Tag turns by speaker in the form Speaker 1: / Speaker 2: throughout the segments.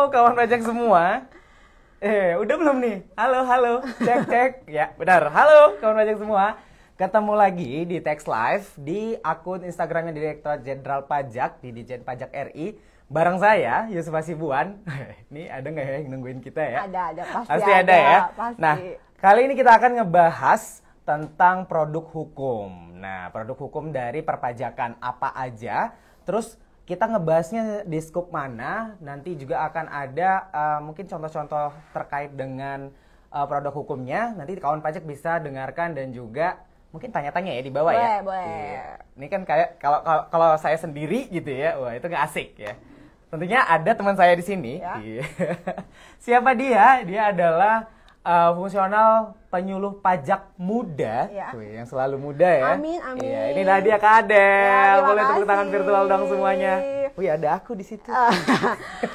Speaker 1: kawan pajak semua. Udah belum nih? Halo, cek. Ya, benar. Halo kawan pajak semua. Ketemu lagi di Tax Live di akun Instagramnya Direktorat Jenderal Pajak di Ditjen Pajak RI. Bareng saya, Yusuf Hasibuan. Ini ada nggak ya yang nungguin kita ya?
Speaker 2: Ada,
Speaker 1: Pasti ada ya?
Speaker 2: Pasti.
Speaker 1: Nah, kali ini kita akan ngebahas tentang produk hukum. Nah, produk hukum dari perpajakan apa aja. Terus kita ngebahasnya di scoop mana. Nanti juga akan ada mungkin contoh-contocontoh terkait dengan produk hukumnya. Nanti kawan pajak bisa dengarkan dan juga mungkin tanya-tanya ya di bawah ya.
Speaker 2: Boleh.
Speaker 1: Ini kan kayak kalau saya sendiri gitu ya, wah itu nggak asik ya. Tentunya ada teman saya di sini.
Speaker 2: Ya.
Speaker 1: Siapa dia? Dia adalah fungsional penyuluh pajak muda,
Speaker 2: ya.
Speaker 1: yang selalu muda ya.
Speaker 2: Amin.
Speaker 1: Iya, ini Nadia Kadel.
Speaker 2: Ya,
Speaker 1: boleh tepuk tangan virtual dong semuanya. Wih, ada aku di situ.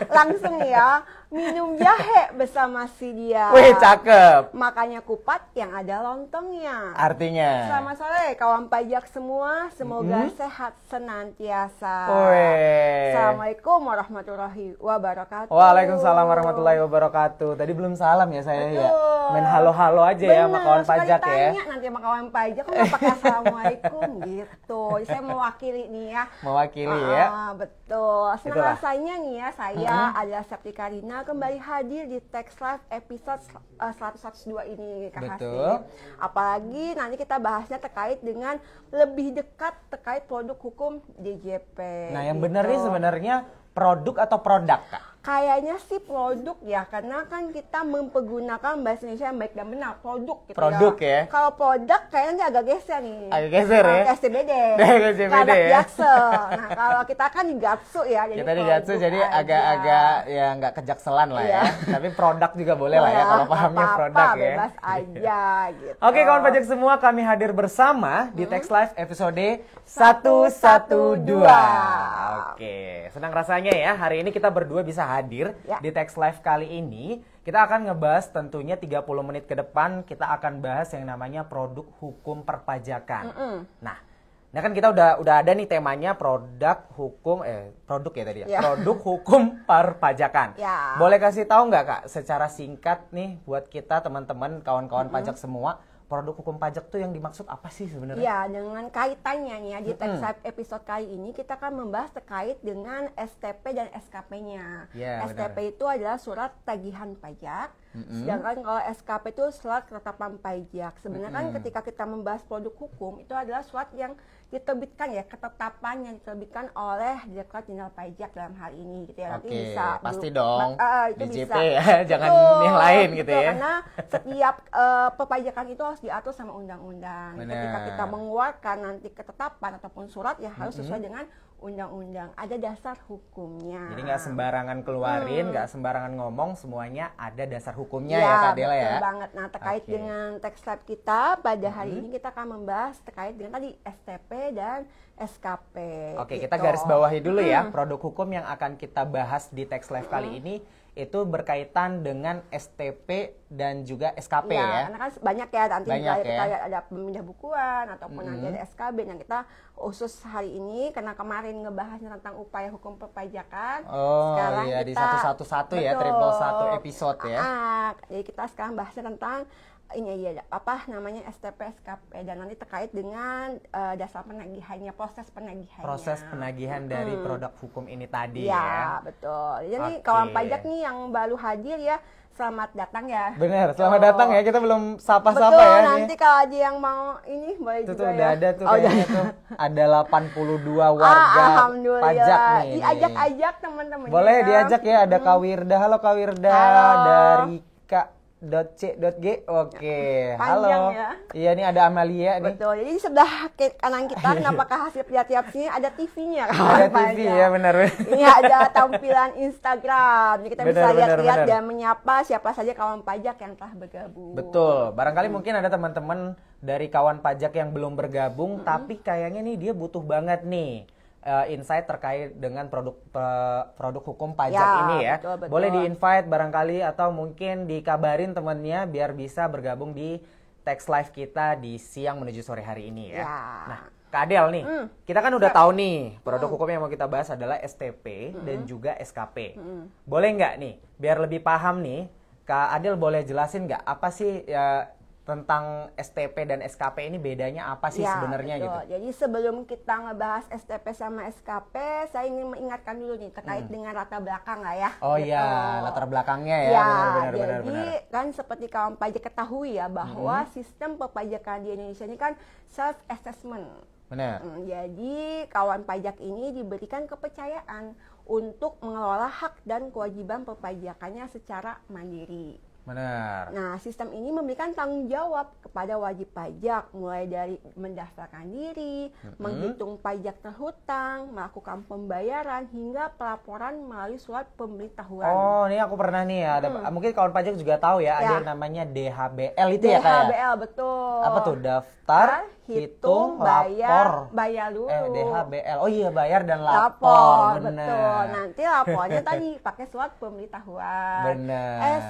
Speaker 2: Langsung ya, minum jahe bersama si dia.
Speaker 1: Wih, cakep.
Speaker 2: Makanya kupat yang ada lontongnya.
Speaker 1: Artinya.
Speaker 2: Selamat sore kawan pajak semua, semoga sehat senantiasa.
Speaker 1: Wih.
Speaker 2: Assalamualaikum warahmatullahi wabarakatuh.
Speaker 1: Waalaikumsalam warahmatullahi wabarakatuh. Tadi belum salam ya saya.
Speaker 2: Betul.
Speaker 1: Ya. Main halo-halo aja ya sama kawan pajak ya.
Speaker 2: Tanya nanti sama kawan pajak kok nggak pakai assalamualaikum gitu. Jadi saya mewakili nih ya.
Speaker 1: Mewakili ya.
Speaker 2: Betul. Senang
Speaker 1: Itulah.
Speaker 2: rasanya nih ya saya adalah Septi Karina kembali hadir di Tax Live episode 102 ini Kak
Speaker 1: Betul.
Speaker 2: Hasib. Apalagi nanti kita bahasnya terkait dengan lebih dekat terkait produk hukum DJP.
Speaker 1: Nah, yang
Speaker 2: gitu.
Speaker 1: benar nih sebenarnya produk atau produk, Kak?
Speaker 2: Kayaknya sih produk ya, karena kan kita mempergunakan bahasa Indonesia yang baik dan benar, produk gitu
Speaker 1: Produk ya.
Speaker 2: Kalau produk kayaknya agak geser nih.
Speaker 1: Agak geser ya.
Speaker 2: SCBD.
Speaker 1: SCBD
Speaker 2: Produk
Speaker 1: ya.
Speaker 2: Jaksel. Nah, kalau kita kan di Gatsu ya. Jadi
Speaker 1: Kita di Gatsu
Speaker 2: produk
Speaker 1: jadi
Speaker 2: aja.
Speaker 1: agak-agak ya nggak kejakselan lah ya. Tapi produk juga boleh lah ya kalau pahamnya
Speaker 2: apa-apa,
Speaker 1: produk ya.
Speaker 2: bebas aja gitu.
Speaker 1: Oke, kawan pajak semua, kami hadir bersama di Tax Live episode 112. Oke, senang rasanya ya hari ini kita berdua bisa hadir
Speaker 2: Ya.
Speaker 1: di Tax Live kali ini. Kita akan ngebahas tentunya 30 menit ke depan kita akan bahas yang namanya produk hukum perpajakan. Nah, ini kan kita udah ada nih temanya produk hukum produk ya tadi ya.
Speaker 2: Ya.
Speaker 1: Produk hukum perpajakan.
Speaker 2: Ya.
Speaker 1: Boleh kasih tahu nggak Kak secara singkat nih buat kita teman-teman kawan-kawan pajak semua, produk hukum pajak tuh yang dimaksud apa sih sebenarnya?
Speaker 2: Ya, dengan kaitannya nih ya di Tax Live episode kali ini kita akan membahas terkait dengan STP dan SKP-nya.
Speaker 1: Ya,
Speaker 2: STP itu adalah surat tagihan pajak, sedangkan kalau SKP itu surat ketetapan pajak. Sebenarnya kan ketika kita membahas produk hukum itu adalah surat yang diterbitkan ya, ketetapan yang diterbitkan oleh Direktorat Jenderal Pajak dalam hal ini gitu ya. Nanti
Speaker 1: Oke,
Speaker 2: bisa
Speaker 1: pasti dong.
Speaker 2: itu
Speaker 1: DJP
Speaker 2: bisa.
Speaker 1: ya, jangan
Speaker 2: Betul,
Speaker 1: yang lain gitu ya.
Speaker 2: Karena setiap perpajakan itu harus diatur sama undang-undang.
Speaker 1: Benar.
Speaker 2: Ketika kita mengeluarkan nanti ketetapan ataupun surat ya harus sesuai dengan undang-undang. Ada dasar hukumnya.
Speaker 1: Jadi nggak sembarangan keluarin, nggak sembarangan ngomong, semuanya ada dasar hukumnya ya Kak Dela
Speaker 2: betul
Speaker 1: ya.
Speaker 2: banget. Nah, terkait
Speaker 1: Oke.
Speaker 2: dengan Tax Lab kita pada hari ini kita akan membahas terkait dengan tadi STP dan SKP.
Speaker 1: Oke,
Speaker 2: gitu.
Speaker 1: kita garis bawahi dulu ya. Produk hukum yang akan kita bahas di Tax Live kali ini itu berkaitan dengan STP dan juga SKP ya.
Speaker 2: Karena kan banyak ya nanti
Speaker 1: Banyak
Speaker 2: kita
Speaker 1: ya.
Speaker 2: ada pemindah bukuan ataupun nanti ada SKB. Nah, kita khusus hari ini karena kemarin ngebahasnya tentang upaya hukum perpajakan.
Speaker 1: Oh
Speaker 2: sekarang
Speaker 1: iya, di
Speaker 2: kita-
Speaker 1: 111 ya,
Speaker 2: Betul.
Speaker 1: 111 episode ya.
Speaker 2: Jadi kita sekarang bahasnya tentang ini ya apa namanya STP SKP dan nanti terkait dengan dasar penagihannya, proses penagihannya.
Speaker 1: Proses penagihan dari produk hukum ini tadi
Speaker 2: Ya,
Speaker 1: ya.
Speaker 2: betul. Jadi
Speaker 1: Oke.
Speaker 2: kawan pajak nih yang baru hadir ya, selamat datang ya.
Speaker 1: Bener, selamat datang ya. Kita belum
Speaker 2: Betul,
Speaker 1: sapa-sapa ya
Speaker 2: nanti
Speaker 1: nih.
Speaker 2: kalau ada yang mau ini boleh
Speaker 1: Itu
Speaker 2: juga
Speaker 1: tuh
Speaker 2: ya.
Speaker 1: udah ada tuh
Speaker 2: Oh,
Speaker 1: kayaknya
Speaker 2: udah.
Speaker 1: tuh. Ada 82 warga
Speaker 2: Alhamdulillah.
Speaker 1: pajak nih.
Speaker 2: Diajak-ajak teman-teman.
Speaker 1: Boleh diajak ya, ada Kak Wirda. Halo Kak Wirda.
Speaker 2: Halo.
Speaker 1: Dari K.C.G. Oke,
Speaker 2: Panjang
Speaker 1: halo.
Speaker 2: ya.
Speaker 1: Iya nih ada Amalia nih.
Speaker 2: Betul. Jadi di sebelah kanan kita apakah hasil lihat-lihat sini ada TV-nya
Speaker 1: Ada TV ya, benar.
Speaker 2: Ini ada tampilan Instagram. Jadi kita bisa
Speaker 1: Benar,
Speaker 2: lihat-lihat
Speaker 1: benar.
Speaker 2: dan menyapa siapa saja kawan pajak yang telah bergabung.
Speaker 1: Betul. Barangkali mungkin ada teman-teman dari kawan pajak yang belum bergabung, tapi kayaknya nih dia butuh banget nih insight terkait dengan produk hukum pajak
Speaker 2: Ya,
Speaker 1: ini ya.
Speaker 2: betul, betul.
Speaker 1: Boleh di-invite barangkali atau mungkin dikabarin temennya biar bisa bergabung di Tax Live kita di siang menuju sore hari ini ya.
Speaker 2: Ya.
Speaker 1: Nah, Kak Adel nih, kita kan udah tahu nih produk hukum yang mau kita bahas adalah STP dan juga SKP. Boleh nggak nih, biar lebih paham nih, Kak Adel boleh jelasin nggak apa sih ya tentang STP dan SKP ini bedanya apa sih sebenarnya
Speaker 2: betul.
Speaker 1: gitu?
Speaker 2: Jadi sebelum kita ngebahas STP sama SKP, saya ingin mengingatkan dulu nih terkait dengan latar belakang lah ya.
Speaker 1: Oh
Speaker 2: gitu.
Speaker 1: iya, latar belakangnya ya,
Speaker 2: Ya,
Speaker 1: benar.
Speaker 2: jadi kan seperti kawan pajak ketahui ya bahwa sistem perpajakan di Indonesia ini kan self-assessment.
Speaker 1: Benar.
Speaker 2: Jadi kawan pajak ini diberikan kepercayaan untuk mengelola hak dan kewajiban perpajakannya secara mandiri.
Speaker 1: Benar.
Speaker 2: Nah, sistem ini memberikan tanggung jawab kepada wajib pajak mulai dari mendaftarkan diri, menghitung pajak terhutang, melakukan pembayaran hingga pelaporan melalui surat pemberitahuan.
Speaker 1: Oh, ini aku pernah nih ya. Mungkin kawan pajak juga tahu ya, ada yang namanya DHBL itu ya kayak.
Speaker 2: DHBL betul.
Speaker 1: Apa tuh? Daftar, hitung, lapor.
Speaker 2: Bayar dulu.
Speaker 1: DHBL. Oh iya, bayar dan lapor. Benar.
Speaker 2: Betul. Nanti lapornya tadi pakai surat pemberitahuan.
Speaker 1: Benar.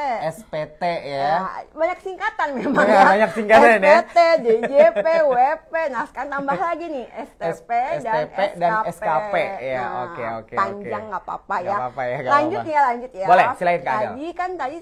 Speaker 1: SPT ya.
Speaker 2: Banyak singkatan memang
Speaker 1: ya. Banyak singkatan ya.
Speaker 2: SPT, DJP, WP. Nah, sekarang tambah lagi nih STP dan SKP.
Speaker 1: Ya,
Speaker 2: nah,
Speaker 1: oke.
Speaker 2: Panjang nggak apa-apa ya.
Speaker 1: Gak
Speaker 2: lanjut
Speaker 1: apa-apa.
Speaker 2: ya.
Speaker 1: Boleh, silakan Kak Adel.
Speaker 2: Tadi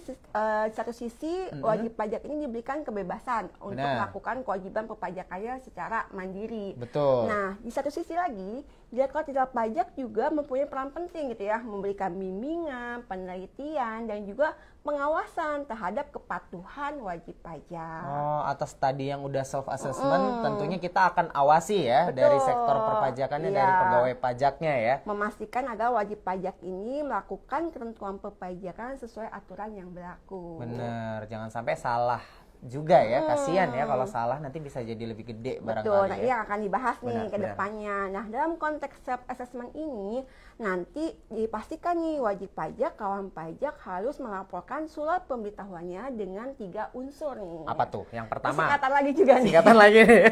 Speaker 2: satu sisi wajib pajak ini diberikan kebebasan untuk melakukan kewajiban perpajakannya secara mandiri.
Speaker 1: Betul.
Speaker 2: Nah, di satu sisi lagi, Direktorat Jenderal Pajak juga mempunyai peran penting gitu ya, memberikan bimbingan, penelitian dan juga pengawasan terhadap kepatuhan wajib pajak.
Speaker 1: Oh, atas tadi yang udah self assessment, tentunya kita akan awasi ya. Betul. Dari sektor perpajakannya, dari pegawai pajaknya ya.
Speaker 2: Memastikan agar wajib pajak ini melakukan ketentuan perpajakan sesuai aturan yang berlaku.
Speaker 1: Bener, jangan sampai salah juga ya, kasihan ya kalau salah nanti bisa jadi lebih gede barangkali.
Speaker 2: Betul, nah
Speaker 1: ya.
Speaker 2: ini yang akan dibahas nih ke depannya. Nah, dalam konteks self assessment ini nanti dipastikan nih wajib pajak, kawan pajak harus melaporkan surat pemberitahuannya dengan 3 unsur nih.
Speaker 1: Apa tuh? Yang pertama.
Speaker 2: Singkatan lagi juga nih.
Speaker 1: Singkatan lagi nih.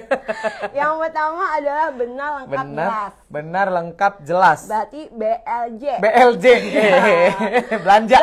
Speaker 2: Yang pertama adalah benar lengkap jelas.
Speaker 1: Benar lengkap jelas.
Speaker 2: Berarti BLJ.
Speaker 1: BLJ. Belanja.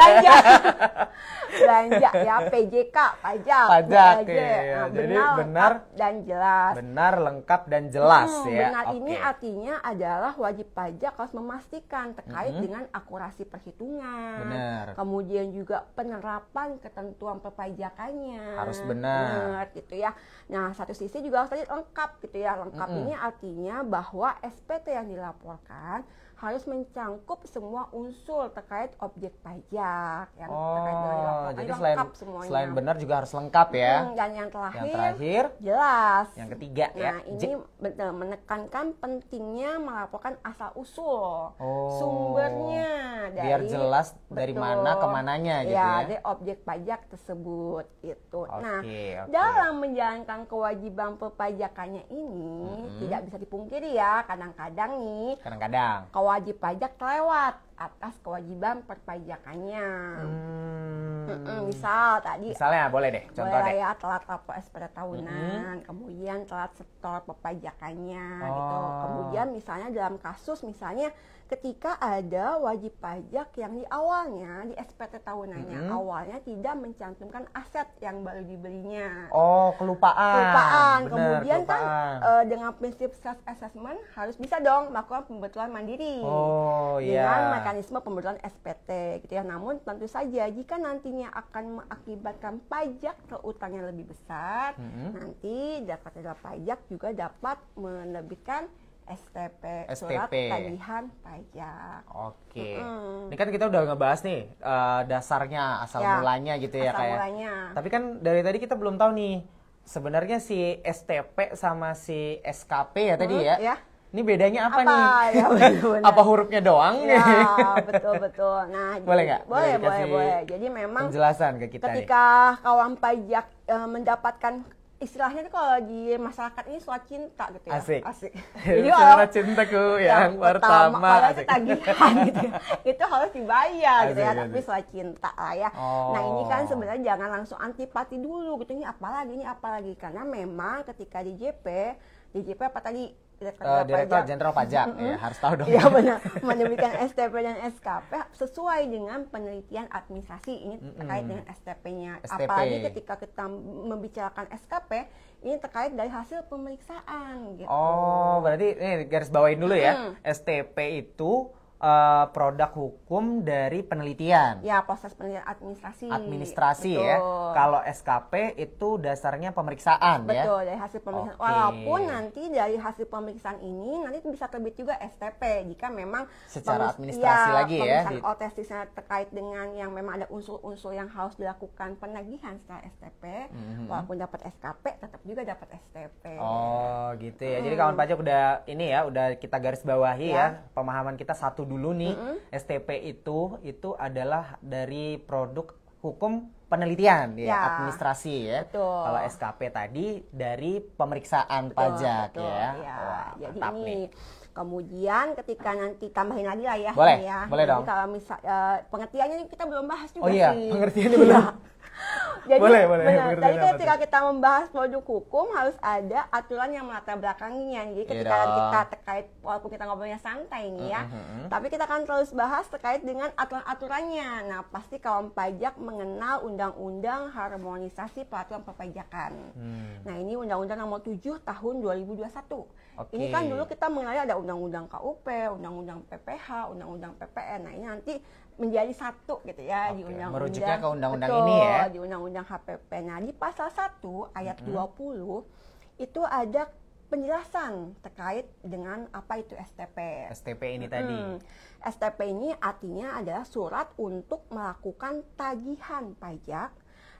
Speaker 2: Belanja ya, PJK, pajak.
Speaker 1: Ya. Jadi benar
Speaker 2: dan jelas.
Speaker 1: Benar, lengkap dan jelas ya.
Speaker 2: Benar ini artinya adalah wajib pajak harus memastikan terkait dengan akurasi perhitungan.
Speaker 1: Benar.
Speaker 2: Kemudian juga penerapan ketentuan perpajakannya.
Speaker 1: Harus benar.
Speaker 2: Gitu ya. Nah, satu sisi juga harus lengkap gitu ya. Lengkap ini artinya bahwa SPT yang dilaporkan harus mencangkup semua unsur terkait objek pajak yang terkait dengan dilaporkan.
Speaker 1: Jadi selain benar juga harus lengkap ya.
Speaker 2: Dan yang terakhir
Speaker 1: jelas. Yang ketiga
Speaker 2: ya. Ini betul menekankan pentingnya melaporkan asal usul sumbernya
Speaker 1: biar jelas dari mana ke mananya gitu ya.
Speaker 2: Dari objek pajak tersebut itu. Dalam menjalankan kewajiban perpajakannya ini tidak bisa dipungkiri ya, kadang-kadang wajib pajak kelewat atas kewajiban perpajakannya. Misalnya
Speaker 1: boleh deh, contoh deh.
Speaker 2: Ya, telat lapor SPT tahunan, kemudian telat setor perpajakannya gitu. Kemudian misalnya dalam kasus ketika ada wajib pajak yang di awalnya di SPT tahunannya awalnya tidak mencantumkan aset yang baru dibelinya.
Speaker 1: Kelupaan.
Speaker 2: Kemudian kan dengan prinsip self assessment harus bisa dong melakukan pembetulan mandiri dengan mekanisme pembetulan SPT gitu ya. Namun tentu saja jika nantinya akan mengakibatkan pajak terutang yang lebih besar, nanti Direktorat Jenderal Pajak juga dapat menerbitkan STP, surat tagihan pajak.
Speaker 1: Oke. Ini kan kita udah ngebahas nih dasarnya, asal mulanya gitu ya kayak. Tapi kan dari tadi kita belum tahu nih sebenarnya si STP sama si SKP ya tadi ya. Ini bedanya apa nih?
Speaker 2: Ya,
Speaker 1: apa hurufnya doang?
Speaker 2: Ya, betul. Nah,
Speaker 1: boleh nggak?
Speaker 2: Boleh. Jadi memang
Speaker 1: penjelasan ke kita
Speaker 2: ketika kawan pajak mendapatkan istilahnya itu kalau di masyarakat ini surat cinta gitu ya.
Speaker 1: Asik.
Speaker 2: Jadi
Speaker 1: surat cintaku yang pertama.
Speaker 2: Itu tagihan gitu ya. Itu harus dibayar gitu ya, tapi surat cinta lah ya. Nah, ini kan sebenarnya jangan langsung antipati dulu gitu. Ini apalagi karena memang ketika di JP DJP apa tadi?
Speaker 1: Direktur Jenderal Pajak, ya harus tahu dong.
Speaker 2: Iya benar, menerbitkan STP dan SKP sesuai dengan penelitian administrasi. Ini terkait dengan STP-nya. Apalagi ketika kita membicarakan SKP, ini terkait dari hasil pemeriksaan. Gitu.
Speaker 1: Oh, berarti ini garis bawain dulu ya. STP itu produk hukum dari penelitian.
Speaker 2: Ya, proses penelitian administrasi.
Speaker 1: Administrasi
Speaker 2: betul.
Speaker 1: Ya. Kalau SKP itu dasarnya pemeriksaan
Speaker 2: betul,
Speaker 1: ya.
Speaker 2: Betul, dari hasil pemeriksaan. Walaupun nanti dari hasil pemeriksaan ini nanti bisa terbit juga STP jika memang
Speaker 1: secara administrasi lagi ya.
Speaker 2: Pemeriksaan otesisnya terkait dengan yang memang ada unsur-unsur yang harus dilakukan penagihan setelah STP. Walaupun dapat SKP tetap juga dapat STP.
Speaker 1: Oh, gitu ya. Jadi kawan pajak udah ini ya, udah kita garis bawahi ya. Pemahaman kita satu dulu nih, STP itu adalah dari produk hukum penelitian ya, administrasi ya.
Speaker 2: Betul.
Speaker 1: Kalau SKP tadi dari pemeriksaan pajak ya.
Speaker 2: Wah, jadi ini nih. Kemudian ketika nanti tambahin lagi lah ya.
Speaker 1: Boleh,
Speaker 2: ya.
Speaker 1: boleh dong.
Speaker 2: Kalau misal pengertiannya kita belum bahas juga
Speaker 1: sih. Oh iya,
Speaker 2: sih.
Speaker 1: pengertiannya belum.
Speaker 2: Jadi
Speaker 1: boleh.
Speaker 2: Jadi ketika kita membahas produk hukum harus ada aturan yang melatar belakanginya. Jadi ketika kita terkait, walaupun kita ngobrolnya santai nih ya, tapi kita akan terus bahas terkait dengan aturan-aturannya. Nah, pasti kawan pajak mengenal Undang-Undang Harmonisasi Peraturan Perpajakan. Nah, ini Undang-Undang Nomor 7 Tahun 2021. Ini kan dulu kita mengenal ada Undang-Undang KUP, Undang-Undang PPH, Undang-Undang PPN. Nah, ini nanti menjadi satu gitu ya di undang-undang.
Speaker 1: Merujuknya ke undang-undang ini ya.
Speaker 2: Di undang-undang HPP. Nah, di pasal 1 ayat 20 itu ada penjelasan terkait dengan apa itu STP.
Speaker 1: STP ini tadi.
Speaker 2: STP ini artinya adalah surat untuk melakukan tagihan pajak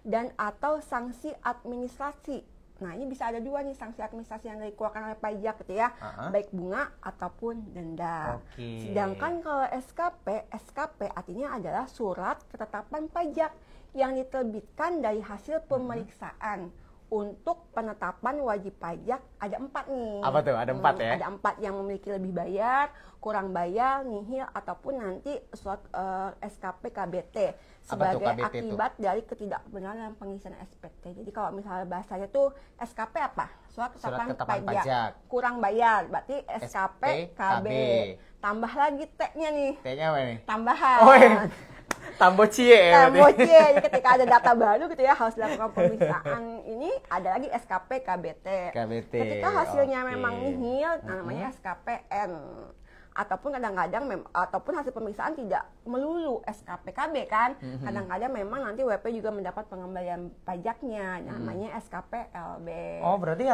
Speaker 2: dan atau sanksi administrasi. Nah, ini bisa ada dua nih sanksi administrasi yang dikeluarkan oleh pajak gitu ya, baik bunga ataupun denda. Sedangkan kalau SKP artinya adalah surat ketetapan pajak yang diterbitkan dari hasil pemeriksaan untuk penetapan wajib pajak. Ada 4 nih.
Speaker 1: Apa tuh? Ada 4 ya?
Speaker 2: Ada 4 yang memiliki lebih bayar, kurang bayar, nihil, ataupun nanti surat SKP KBT sebagai akibat dari ketidakbenaran pengisian SPT. Jadi kalau misalnya bahasanya tuh SKP apa? Surat ketetapan pajak. Kurang bayar, berarti SKP KB. Tambah lagi T-nya nih.
Speaker 1: T-nya apa nih?
Speaker 2: Tambahan.
Speaker 1: Oh, iya. Tambocie ya.
Speaker 2: Tambocie. Jadi ketika ada data baru gitu ya harus dilakukan pemeriksaan. Ini ada lagi SKP KBT. Ketika hasilnya memang nihil, namanya SKPN. Ataupun kadang-kadang ataupun hasil pemeriksaan tidak melulu SKP KB kan. Kadang-kadang memang nanti WP juga mendapat pengembalian pajaknya, namanya SKP LB.
Speaker 1: Oh, berarti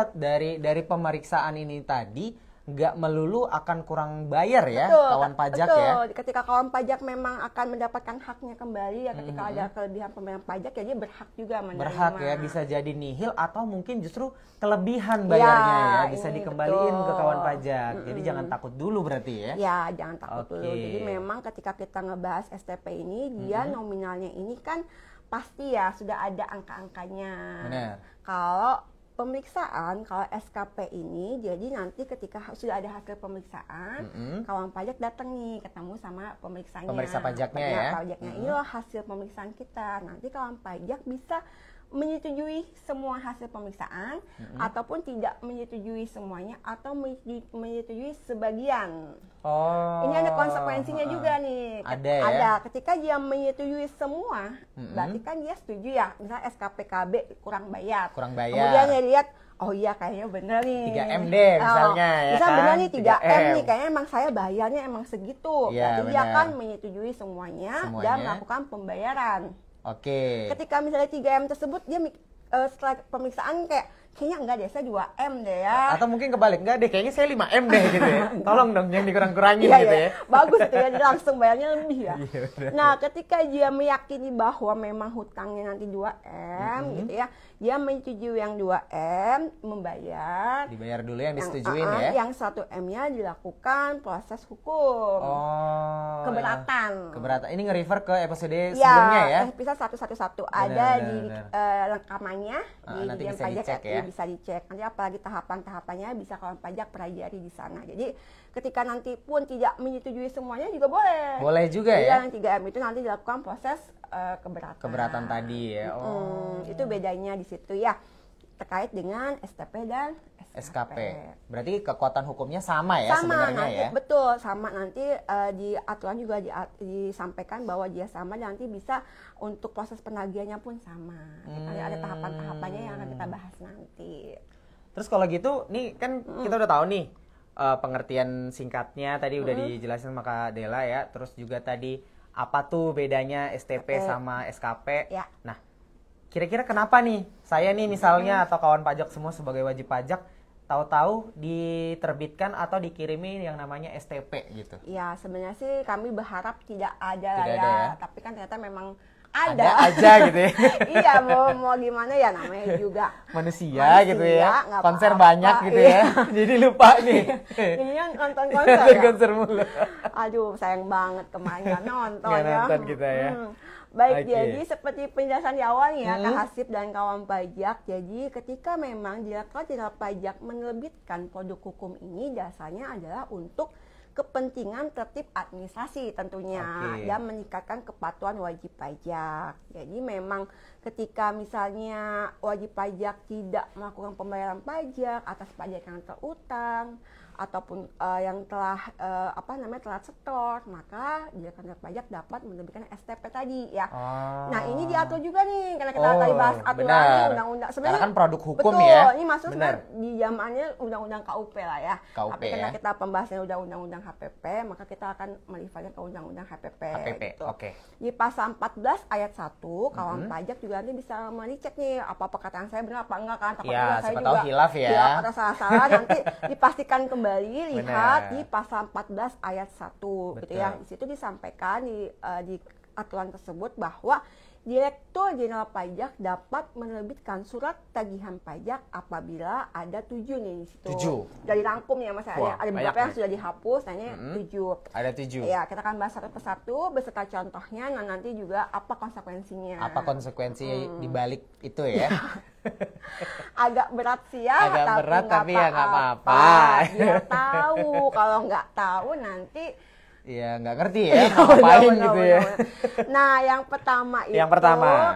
Speaker 1: dari pemeriksaan ini tadi nggak melulu akan kurang bayar ya, kawan pajak ya.
Speaker 2: Ketika kawan pajak memang akan mendapatkan haknya kembali ya, ketika ada kelebihan pembayaran pajak ya dia berhak juga menerima.
Speaker 1: Berhak ya, bisa jadi nihil atau mungkin justru kelebihan bayarnya ya, bisa dikembaliin ke kawan pajak. Jadi jangan takut dulu berarti ya.
Speaker 2: Ya, jangan takut dulu. Jadi memang ketika kita ngebahas STP ini, dia nominalnya ini kan pasti ya sudah ada angka-angkanya.
Speaker 1: Benar.
Speaker 2: Kalau pemeriksaan, kalau SKP ini, jadi nanti ketika sudah ada hasil pemeriksaan, kawan pajak datang nih, ketemu sama pemeriksanya.
Speaker 1: Pemeriksa pajaknya ya.
Speaker 2: Pajaknya ini loh hasil pemeriksaan kita. Nanti kawan pajak bisa menyetujui semua hasil pemeriksaan, ataupun tidak menyetujui semuanya, atau menyetujui sebagian. Ini ada konsekuensinya juga nih.
Speaker 1: Ada.
Speaker 2: Ketika dia menyetujui semua, berarti kan dia setuju ya. Misalnya SKPKB kurang bayar. Kemudian dia lihat, oh iya kayaknya bener nih.
Speaker 1: 3M deh misalnya ya
Speaker 2: bisa
Speaker 1: kan.
Speaker 2: bener nih 3M nih, kayaknya emang saya bayarnya emang segitu.
Speaker 1: Ya,
Speaker 2: berarti dia akan menyetujui semuanya dan melakukan pembayaran. Ketika misalnya 3M tersebut dia setelah pemeriksaan kayaknya enggak deh, saya 2M deh ya.
Speaker 1: Atau mungkin kebalik, enggak deh, kayaknya saya 5M deh gitu ya. Tolong dong yang dikurang-kurangin gitu ya.
Speaker 2: Bagus tuh ya, dia langsung bayarnya lebih ya. Nah, ketika dia meyakini bahwa memang hutangnya nanti 2M gitu ya, dia menyetujui yang 2M,
Speaker 1: dibayar dulu yang disetujuin ya.
Speaker 2: Yang 1M-nya dilakukan proses hukum. Keberatan.
Speaker 1: Ini nge-refer ke episode sebelumnya ya.
Speaker 2: Episode 111 ada di rekamannya di
Speaker 1: nanti
Speaker 2: Dijen
Speaker 1: bisa
Speaker 2: Pajak
Speaker 1: dicek
Speaker 2: RI, bisa dicek. Nanti apalagi tahapan-tahapannya bisa kawan pajak pelajari di sana. Jadi ketika nanti pun tidak menyetujui semuanya juga boleh.
Speaker 1: Boleh juga ya.
Speaker 2: Yang 3M itu nanti dilakukan proses keberatan.
Speaker 1: Keberatan tadi ya.
Speaker 2: Itu bedanya di situ ya. terkait dengan STP dan
Speaker 1: SKP. Berarti kekuatan hukumnya sama ya sebenarnya
Speaker 2: nanti,
Speaker 1: ya?
Speaker 2: Betul, sama nanti di aturan juga disampaikan bahwa dia sama dan nanti bisa untuk proses penagihannya pun sama. Ada tahapan-tahapannya yang akan kita bahas nanti.
Speaker 1: Terus kalau gitu, nih kan kita udah tahu nih pengertian singkatnya tadi udah dijelasin sama Kak Dela ya. Terus juga tadi apa tuh bedanya STP sama SKP.
Speaker 2: Ya.
Speaker 1: Nah, kira-kira kenapa nih saya nih misalnya atau kawan pajak semua sebagai wajib pajak tahu-tahu diterbitkan atau dikirimi yang namanya STP gitu?
Speaker 2: Ya, sebenarnya sih kami berharap tidak ada
Speaker 1: Tidak
Speaker 2: lah
Speaker 1: ada ya.
Speaker 2: Tapi kan ternyata memang
Speaker 1: Ada
Speaker 2: ada.
Speaker 1: aja gitu ya.
Speaker 2: Iya, mau gimana ya, namanya juga
Speaker 1: Manusia gitu ya.
Speaker 2: nggak
Speaker 1: Konser
Speaker 2: apa-apa.
Speaker 1: banyak gitu ya. Jadi lupa nih.
Speaker 2: Ini yang nonton konser
Speaker 1: Nonton
Speaker 2: ya.
Speaker 1: konser mulu.
Speaker 2: Aduh, sayang banget kemarin nggak nonton
Speaker 1: Nggak
Speaker 2: ya.
Speaker 1: nonton kita ya.
Speaker 2: Baik,
Speaker 1: Oke.
Speaker 2: jadi seperti penjelasan di awal nih ya, Kak Hasib dan kawan pajak. Jadi ketika memang Direktorat Jenderal Pajak menerbitkan produk hukum ini, dasarnya adalah untuk kepentingan tertib administrasi tentunya dan meningkatkan kepatuhan wajib pajak. Jadi memang ketika misalnya wajib pajak tidak melakukan pembayaran pajak atas pajak yang terutang ataupun yang telah telah setor, maka Direktorat Pajak dapat menerbitkan STP tadi ya. Nah, ini diatur juga nih karena kita tadi bahas aturan undang-undang.
Speaker 1: Sebenarnya kan produk hukum
Speaker 2: betul,
Speaker 1: ya.
Speaker 2: Ini maksudnya di zamannya undang-undang KUP lah ya.
Speaker 1: KUP
Speaker 2: tapi karena
Speaker 1: ya.
Speaker 2: kita pembahasan undang-undang HPP, maka kita akan melihatnya ke undang-undang HPP. Gitu.
Speaker 1: Oke.
Speaker 2: Di pasal 14 ayat 1, kawan pajak juga nanti bisa melicek nih apa perkataan saya benar apa enggak kan. Takutnya
Speaker 1: Ya,
Speaker 2: saya
Speaker 1: siapa
Speaker 2: juga
Speaker 1: tahu hilaf ya.
Speaker 2: Hilaf atau salah-salah nanti dipastikan kembali lihat
Speaker 1: Benar.
Speaker 2: di pasal 14 ayat 1 gitu ya. Di situ disampaikan di aturan tersebut bahwa Direktur Jenderal Pajak dapat menerbitkan surat tagihan pajak apabila ada 7 nih di situ.
Speaker 1: 7.
Speaker 2: Dari rangkum ya Mas,
Speaker 1: Wah,
Speaker 2: ada beberapa yang sudah dihapus, hanya 7.
Speaker 1: Ada 7.
Speaker 2: Ya, kita akan bahas satu persatu beserta contohnya dan nanti juga apa konsekuensinya.
Speaker 1: Apa konsekuensi dibalik itu ya?
Speaker 2: Agak berat sih ya,
Speaker 1: Agak berat tapi ya nggak apa-apa.
Speaker 2: Biar tahu, kalau nggak tahu nanti
Speaker 1: Iya, nggak ngerti ya, ngapain gitu ya.
Speaker 2: Nah, yang pertama itu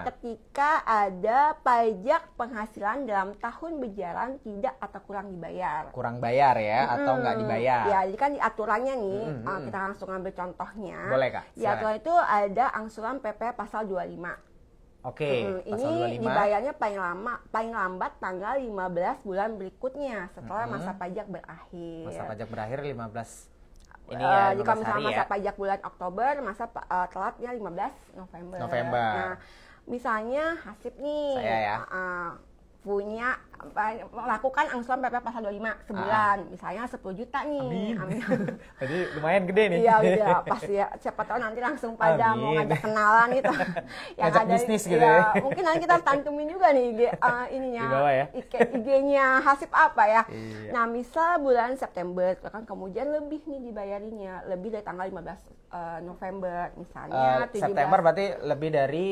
Speaker 2: ketika ada pajak penghasilan dalam tahun berjalan tidak atau kurang dibayar.
Speaker 1: Kurang bayar ya, atau nggak dibayar.
Speaker 2: Ya, jadi kan di aturannya nih, kita langsung ambil contohnya.
Speaker 1: Boleh, Kak.
Speaker 2: Di aturan itu ada angsuran PP pasal 25.
Speaker 1: Oke, pasal 25.
Speaker 2: Ini dibayarnya paling lambat tanggal 15 bulan berikutnya setelah masa pajak berakhir.
Speaker 1: Masa pajak berakhir 15 ini ya,
Speaker 2: jika misalnya masa
Speaker 1: ya.
Speaker 2: pajak bulan Oktober, masa telatnya 15 November. Nah, misalnya Hasib nih
Speaker 1: saya ya.
Speaker 2: Punya melakukan angsuran PP pasal 25 sebulan, misalnya 10 juta nih. Amin.
Speaker 1: Jadi lumayan gede nih.
Speaker 2: Iya, udah pasti ya. Siapa tahu nanti langsung pada mau ngajak kenalan gitu. Yang
Speaker 1: ngajak
Speaker 2: ada
Speaker 1: bisnis gitu ya.
Speaker 2: Mungkin nanti kita cantumin juga nih ininya.
Speaker 1: Di bawah ya.
Speaker 2: IG-nya Hasib apa ya.
Speaker 1: Iya.
Speaker 2: Nah, misal bulan September kan kemudian lebih nih dibayarinya, lebih dari tanggal 15 November misalnya 17
Speaker 1: September berarti lebih dari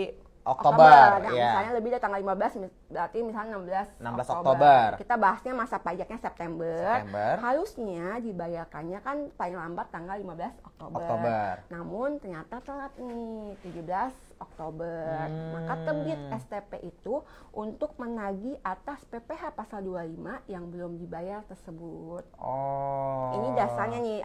Speaker 1: Oktober.
Speaker 2: Nah,
Speaker 1: ya.
Speaker 2: misalnya lebih dari tanggal 15 berarti misalnya 16
Speaker 1: Oktober.
Speaker 2: Kita bahasnya masa pajaknya September. Harusnya dibayarkannya kan paling lambat tanggal 15 Oktober. Namun ternyata telat nih 17 Oktober. Maka terbit STP itu untuk menagih atas PPh pasal 25 yang belum dibayar tersebut. Ini dasarnya nih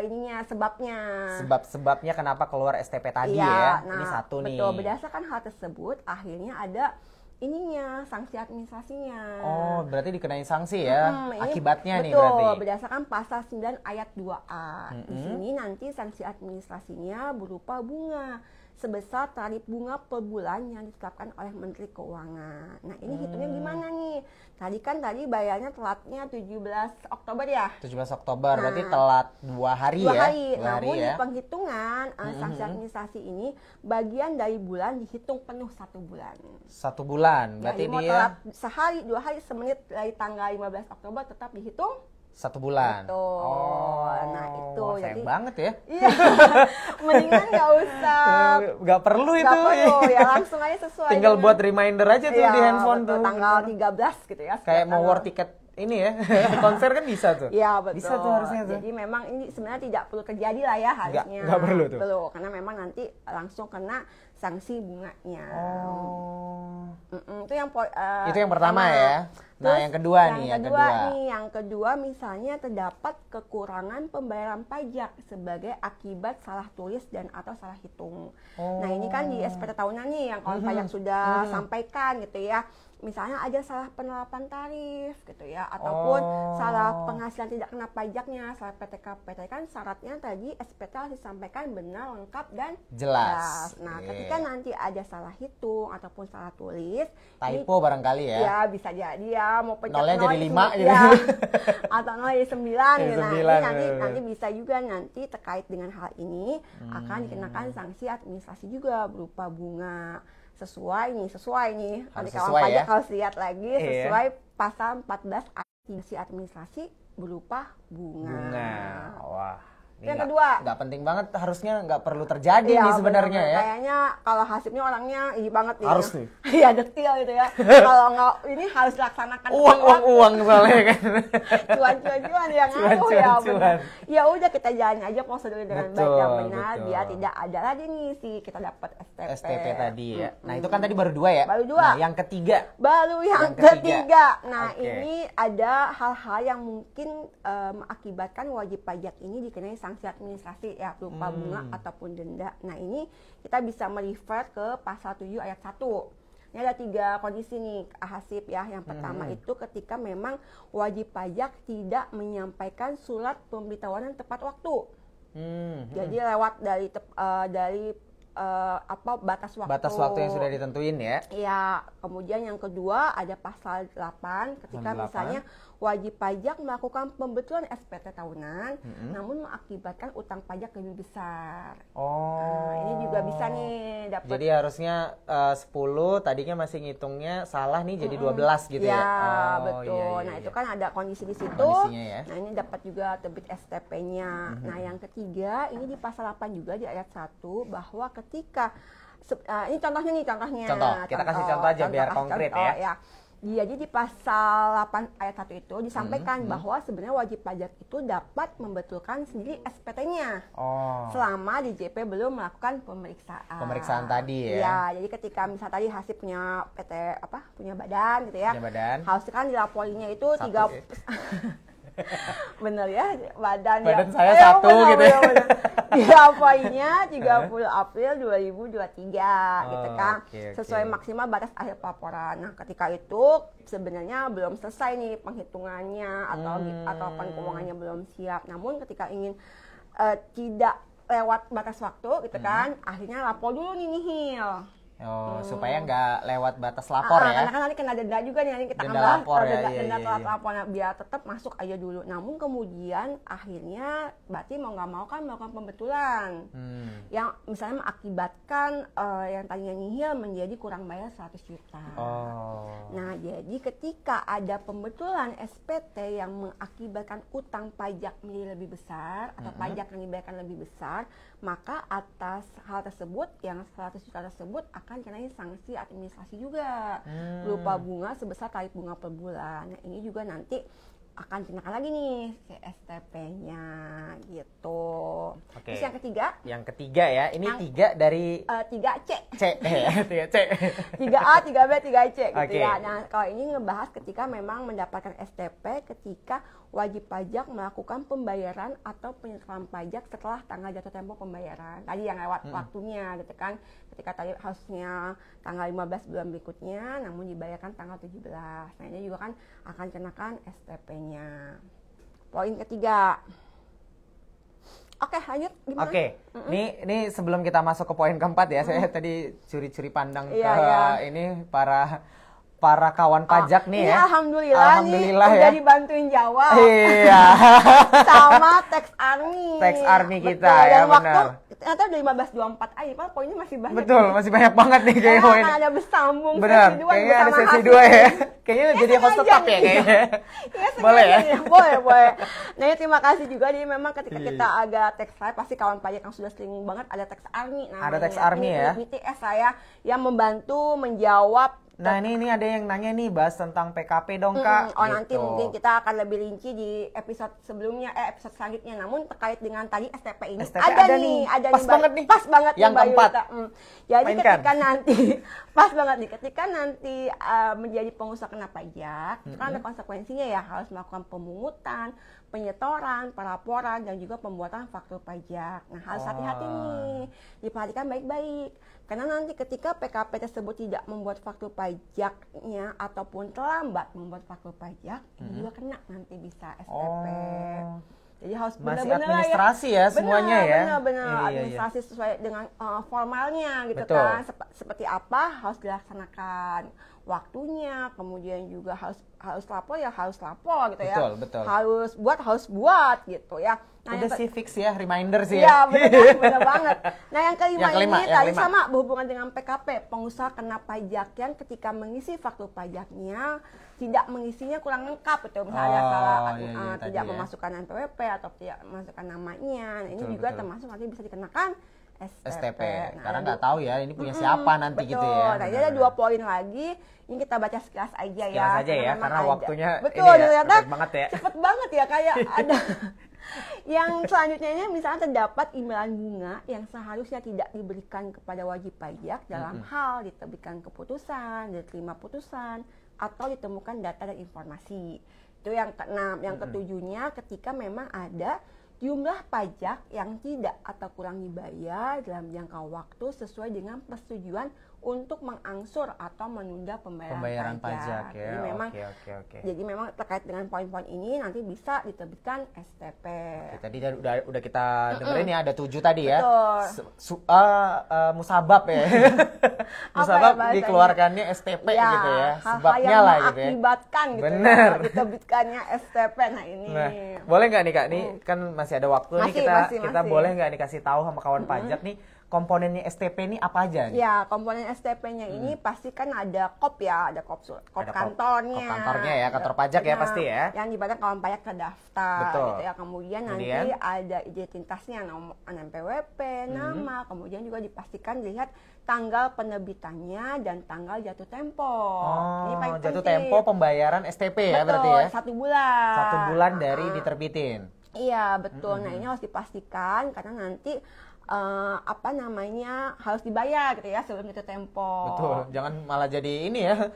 Speaker 2: ininya sebabnya
Speaker 1: kenapa keluar STP tadi
Speaker 2: ya.
Speaker 1: Ini satu nih.
Speaker 2: Betul, berdasarkan hal tersebut akhirnya ada ininya sanksi administrasinya.
Speaker 1: Berarti dikenai sanksi ya akibatnya nih
Speaker 2: betul,
Speaker 1: berarti.
Speaker 2: Betul, berdasarkan pasal 9 ayat 2A. Di sini nanti sanksi administrasinya berupa bunga sebesar tarif bunga per bulan yang ditetapkan oleh Menteri Keuangan. Nah, ini hitungnya gimana nih? Tadi bayarnya telatnya 17 Oktober ya?
Speaker 1: 17 Oktober, berarti telat 2 hari ya?
Speaker 2: 2 hari. Namun di penghitungan sanksi administrasi ini bagian dari bulan dihitung penuh 1 bulan.
Speaker 1: 1 bulan, berarti
Speaker 2: jadi mau telat sehari, 2 hari, semenit dari tanggal 15 Oktober tetap dihitung
Speaker 1: 1 bulan.
Speaker 2: Betul. Nah, itu
Speaker 1: sayang banget ya.
Speaker 2: Iya. Mendingan nggak usah.
Speaker 1: Nggak perlu itu.
Speaker 2: Nggak perlu, ya langsung aja sesuai.
Speaker 1: Tinggal buat reminder aja tuh di handphone tuh.
Speaker 2: Tanggal 13 gitu ya.
Speaker 1: Kayak mau war tiket ini ya, konser kan bisa tuh.
Speaker 2: Iya betul.
Speaker 1: Bisa tuh harusnya tuh.
Speaker 2: Jadi memang ini sebenarnya tidak perlu terjadi lah ya harusnya.
Speaker 1: Nggak perlu tuh.
Speaker 2: Perlu, karena memang nanti langsung kena sanksi bunganya. Itu
Speaker 1: yang pertama ya. Nah, yang kedua nih,
Speaker 2: yang kedua misalnya terdapat kekurangan pembayaran pajak sebagai akibat salah tulis dan atau salah hitung. Nah, ini kan di SPT tahunan nih yang kawan pajak sudah sampaikan gitu ya. Misalnya ada salah penerapan tarif gitu ya, ataupun salah penghasilan tidak kena pajaknya, salah PTKP. Tadi kan syaratnya tadi SPT harus disampaikan benar, lengkap dan
Speaker 1: jelas.
Speaker 2: Nah, ketika nanti ada salah hitung ataupun salah tulis,
Speaker 1: typo barangkali ya.
Speaker 2: Ya, bisa jadi ya, mau pencet
Speaker 1: nolnya jadi 5 gitu.
Speaker 2: Ya, atau 0 jadi 9 gitu. Nah, ini nanti bisa juga nanti terkait dengan hal ini akan dikenakan sanksi administrasi juga berupa bunga. Sesuai nih nanti kawan pajak harus lihat lagi sesuai pasal 14 administrasi berupa bunga.
Speaker 1: Wah,
Speaker 2: yang kedua
Speaker 1: nggak penting banget, harusnya nggak perlu terjadi nih sebenarnya ya.
Speaker 2: Kayaknya kalau hasibnya orangnya ini banget nih.
Speaker 1: Harus nih.
Speaker 2: Iya, detail gitu ya. Kalau nggak ini harus dilaksanakan
Speaker 1: uang soalnya kan.
Speaker 2: Cuan yang
Speaker 1: cuan.
Speaker 2: Ya udah kita jalan aja prosedur dengan baik dan benar biar tidak ada lagi nih kita dapat
Speaker 1: STP tadi ya. Nah, itu kan tadi baru 2 ya.
Speaker 2: Baru 2.
Speaker 1: Nah, yang ketiga.
Speaker 2: Baru yang ketiga. Nah, ini ada hal-hal yang mungkin mengakibatkan wajib pajak ini dikenai sanksi administrasi ya berupa bunga ataupun denda. Nah, ini kita bisa merefer ke pasal 7 ayat 1. Ini ada 3 kondisi nih Hasib ya. Yang pertama itu ketika memang wajib pajak tidak menyampaikan surat pemberitahuan yang tepat waktu. Jadi lewat dari batas waktu
Speaker 1: yang sudah ditentuin ya.
Speaker 2: Iya, kemudian yang kedua ada pasal 8 ketika misalnya wajib pajak melakukan pembetulan SPT tahunan namun mengakibatkan utang pajak lebih besar. Nah, ini juga bisa nih dapat.
Speaker 1: Jadi harusnya 10 tadinya masih ngitungnya salah nih jadi 12 gitu ya.
Speaker 2: Betul. Nah, itu kan ada kondisi di situ.
Speaker 1: Ya.
Speaker 2: Nah, ini dapat juga terbit STP-nya. Nah, yang ketiga ini di pasal 8 juga di ayat 1 bahwa ketika ini contohnya.
Speaker 1: Kita kasih contoh aja biar konkret ya.
Speaker 2: Jadi di pasal 8 ayat 1 itu disampaikan bahwa sebenarnya wajib pajak itu dapat membetulkan sendiri SPT-nya selama DJP belum melakukan pemeriksaan.
Speaker 1: Pemeriksaan tadi ya.
Speaker 2: Ya, jadi ketika misal tadi Hasib punya punya badan gitu ya. Harus kan dilaporinya itu 3 bener ya, badan
Speaker 1: saya 1 gitu ya.
Speaker 2: Dilapornya 30 April 2023 gitu kan. Sesuai maksimal batas akhir pelaporan. Nah, ketika itu sebenarnya belum selesai nih penghitungannya atau keuangannya belum siap. Namun ketika ingin tidak lewat batas waktu gitu kan, akhirnya lapor dulu nih nihil.
Speaker 1: Supaya nggak lewat batas lapor ya.
Speaker 2: Karena kan nanti kena denda juga nih, nanti kita
Speaker 1: denda lapor
Speaker 2: denda telat lapor, biar tetap masuk aja dulu. Namun kemudian akhirnya berarti mau nggak mau kan melakukan pembetulan yang misalnya mengakibatkan yang tadinya nihil menjadi kurang bayar 100 juta. Nah, jadi ketika ada pembetulan SPT yang mengakibatkan utang pajak menjadi lebih besar atau pajak yang dibayarkan lebih besar, maka atas hal tersebut yang 100 juta tersebut akan kenai sanksi administrasi juga berupa bunga sebesar tarif bunga per bulan. Nah, ini juga nanti akan dikenakan lagi nih ke STP-nya gitu. Terus yang ketiga?
Speaker 1: Yang ketiga ya, ini 3 dari
Speaker 2: 3C.
Speaker 1: 3C.
Speaker 2: 3A, 3B, 3C gitu ya. Nah, kalau ini ngebahas ketika memang mendapatkan STP ketika wajib pajak melakukan pembayaran atau penyetoran pajak setelah tanggal jatuh tempo pembayaran. Tadi yang lewat waktunya gitu kan. Ketika tadi harusnya tanggal 15 bulan berikutnya namun dibayarkan tanggal 17. Nah, ini juga kan akan kenakan STP-nya. Poin ketiga. Oke, lanjut gimana?
Speaker 1: Ini sebelum kita masuk ke poin keempat ya, saya tadi curi-curi pandang ini para kawan pajak nih ya.
Speaker 2: Alhamdulillah nih udah dibantuin jawab.
Speaker 1: Iya.
Speaker 2: Sama Tax Army.
Speaker 1: Tax Army kita ya, benar.
Speaker 2: Ternyata udah 1524 aja, Pak. Poinnya masih banyak.
Speaker 1: Betul, masih banyak banget nih kayaknya poin.
Speaker 2: Kan ada bersambung.
Speaker 1: Benar, kayaknya ada sesi 2 ya. Kayaknya jadi host tetap ya kayaknya. Boleh ya?
Speaker 2: Boleh. Nah, terima kasih juga. Jadi memang ketika kita agak tax live, pasti kawan pajak yang sudah sering banget ada Tax Army.
Speaker 1: Ada Tax Army ya.
Speaker 2: BTS saya yang membantu menjawab
Speaker 1: Nah ini ada yang nanya nih, bahas tentang PKP dong Kak.
Speaker 2: Oh nanti
Speaker 1: gitu.
Speaker 2: mungkin kita akan lebih rinci di episode sebelumnya, episode selanjutnya. Namun terkait dengan tadi STP ini
Speaker 1: STP
Speaker 2: ada nih,
Speaker 1: pas banget nih.
Speaker 2: Pas banget
Speaker 1: Yang
Speaker 2: nih, Mbak
Speaker 1: keempat.
Speaker 2: Yulita. Jadi
Speaker 1: Mainkan.
Speaker 2: ketika nanti pas banget nih, ketika nanti menjadi pengusaha kena pajak, itu kan ada konsekuensinya ya, harus melakukan pemungutan, penyetoran, pelaporan, dan juga pembuatan faktur pajak. Nah harus hati-hati nih, diperhatikan baik-baik. Karena nanti ketika PKP tersebut tidak membuat faktur pajaknya ataupun terlambat membuat faktur pajak, ini juga kena nanti bisa STP. Jadi harus
Speaker 1: masih
Speaker 2: benar-benar
Speaker 1: administrasi ya semuanya ya.
Speaker 2: Benar-benar
Speaker 1: Iya.
Speaker 2: administrasi sesuai dengan formalnya gitu
Speaker 1: Betul.
Speaker 2: kan. Seperti apa harus dilaksanakan waktunya, kemudian juga harus lapor ya harus lapor gitu ya.
Speaker 1: Betul.
Speaker 2: Harus buat gitu ya. Nah,
Speaker 1: udah sih fix ya, reminder sih
Speaker 2: ya.
Speaker 1: ya.
Speaker 2: Benar banget. Nah yang kelima ini
Speaker 1: yang
Speaker 2: tadi
Speaker 1: kelima.
Speaker 2: sama berhubungan dengan PKP. Pengusaha kena pajak yang ketika mengisi faktur pajaknya tidak mengisinya kurang lengkap gitu. Misalnya tidak memasukkan NPWP atau tidak memasukkan namanya. Nah, ini juga termasuk nanti bisa dikenakan STP.
Speaker 1: Nah, karena nggak tahu ya ini punya siapa nanti
Speaker 2: betul.
Speaker 1: gitu ya.
Speaker 2: Nah ini ada 2 poin lagi. Ini kita baca sekilas aja ya.
Speaker 1: Sekilas aja ya, karena waktunya
Speaker 2: betul,
Speaker 1: ini ya,
Speaker 2: ternyata
Speaker 1: cepet banget ya.
Speaker 2: Cepet banget ya, kayak ada yang selanjutnya misalnya terdapat imbalan bunga yang seharusnya tidak diberikan kepada wajib pajak dalam hal diterbitkan keputusan, diterima putusan, atau ditemukan data dan informasi. Itu yang keenam. Yang ketujuhnya ketika memang ada jumlah pajak yang tidak atau kurang dibayar dalam jangka waktu sesuai dengan persetujuan untuk mengangsur atau menunda pembayaran pajak.
Speaker 1: ya.
Speaker 2: Jadi memang,
Speaker 1: Oke.
Speaker 2: jadi memang terkait dengan poin-poin ini nanti bisa diterbitkan STP.
Speaker 1: Oke, tadi udah kita dengerin ya, ada 7 tadi ya.
Speaker 2: Betul.
Speaker 1: Musabab ya. Musabab dikeluarkannya STP
Speaker 2: ya,
Speaker 1: gitu ya.
Speaker 2: Hal-hal
Speaker 1: Sebabnya
Speaker 2: yang
Speaker 1: lah gitu ya.
Speaker 2: mengakibatkan gitu
Speaker 1: Bener.
Speaker 2: ya, diterbitkannya STP. Nah ini.
Speaker 1: Nah, boleh nggak nih Kak? Nih kan masih ada waktu nih kita
Speaker 2: masih.
Speaker 1: boleh nggak dikasih tahu sama kawan pajak nih komponennya STP ini apa aja nih?
Speaker 2: Ya, komponen STP-nya ini pasti kan ada KOP ya, ada KOP kantornya.
Speaker 1: KOP kantornya ya, kantor pajak ya pasti ya.
Speaker 2: Yang dibayar kawan pajak terdaftar.
Speaker 1: Betul.
Speaker 2: Gitu ya. Kemudian nanti ada identitasnya, nomor NPWP, nama, kemudian juga dipastikan dilihat tanggal penerbitannya dan tanggal jatuh tempo. Ini paling
Speaker 1: jatuh
Speaker 2: penting.
Speaker 1: tempo pembayaran STP ya berarti ya?
Speaker 2: 1 bulan.
Speaker 1: 1 bulan dari diterbitin.
Speaker 2: Iya, betul. Nah, ini harus dipastikan karena nanti harus dibayar gitu ya sebelum jatuh tempo.
Speaker 1: Betul, jangan malah jadi ini ya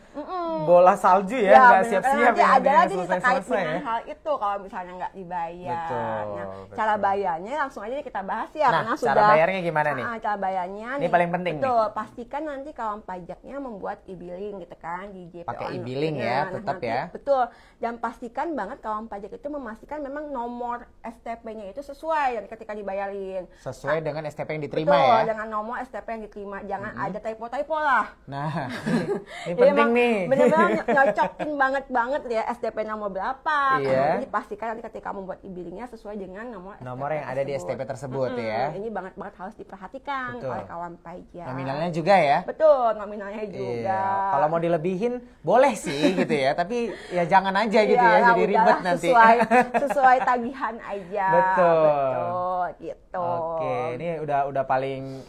Speaker 1: bola salju ya, nggak siap-siap
Speaker 2: ya. Ada lagi
Speaker 1: selesai
Speaker 2: terkait dengan
Speaker 1: ya.
Speaker 2: hal itu kalau misalnya nggak dibayar.
Speaker 1: Betul.
Speaker 2: Cara bayarnya langsung aja kita bahas ya.
Speaker 1: Nah,
Speaker 2: karena
Speaker 1: cara bayarnya gimana nih?
Speaker 2: Cara bayarnya
Speaker 1: ini paling penting
Speaker 2: betul,
Speaker 1: nih.
Speaker 2: pastikan nanti kawan pajaknya membuat e-billing gitu kan di JPO.
Speaker 1: Pakai e-billing ya, tetap ya.
Speaker 2: Betul. Dan pastikan banget kawan pajak itu memastikan memang nomor STP-nya itu sesuai ketika dibayarin.
Speaker 1: Sesuai dengan STP yang diterima ya.
Speaker 2: Dengan nomor STP yang diterima, jangan ada typo-typo lah.
Speaker 1: Nah, ini penting nih.
Speaker 2: Benar-benar nyocokin banget ya STP nomor berapa.
Speaker 1: Iya.
Speaker 2: Jadi pastikan nanti ketika membuat e-billingnya sesuai dengan nomor
Speaker 1: yang ada di STP tersebut ya.
Speaker 2: Ini banget harus diperhatikan oleh kawan pajak.
Speaker 1: Nominalnya juga ya.
Speaker 2: Betul, nominalnya juga.
Speaker 1: Iya. Kalau mau dilebihin boleh sih gitu ya, tapi ya jangan aja gitu ya, jadi ribet nanti.
Speaker 2: Sesuai tagihan aja.
Speaker 1: Betul
Speaker 2: gitu.
Speaker 1: Oke, ini udah paling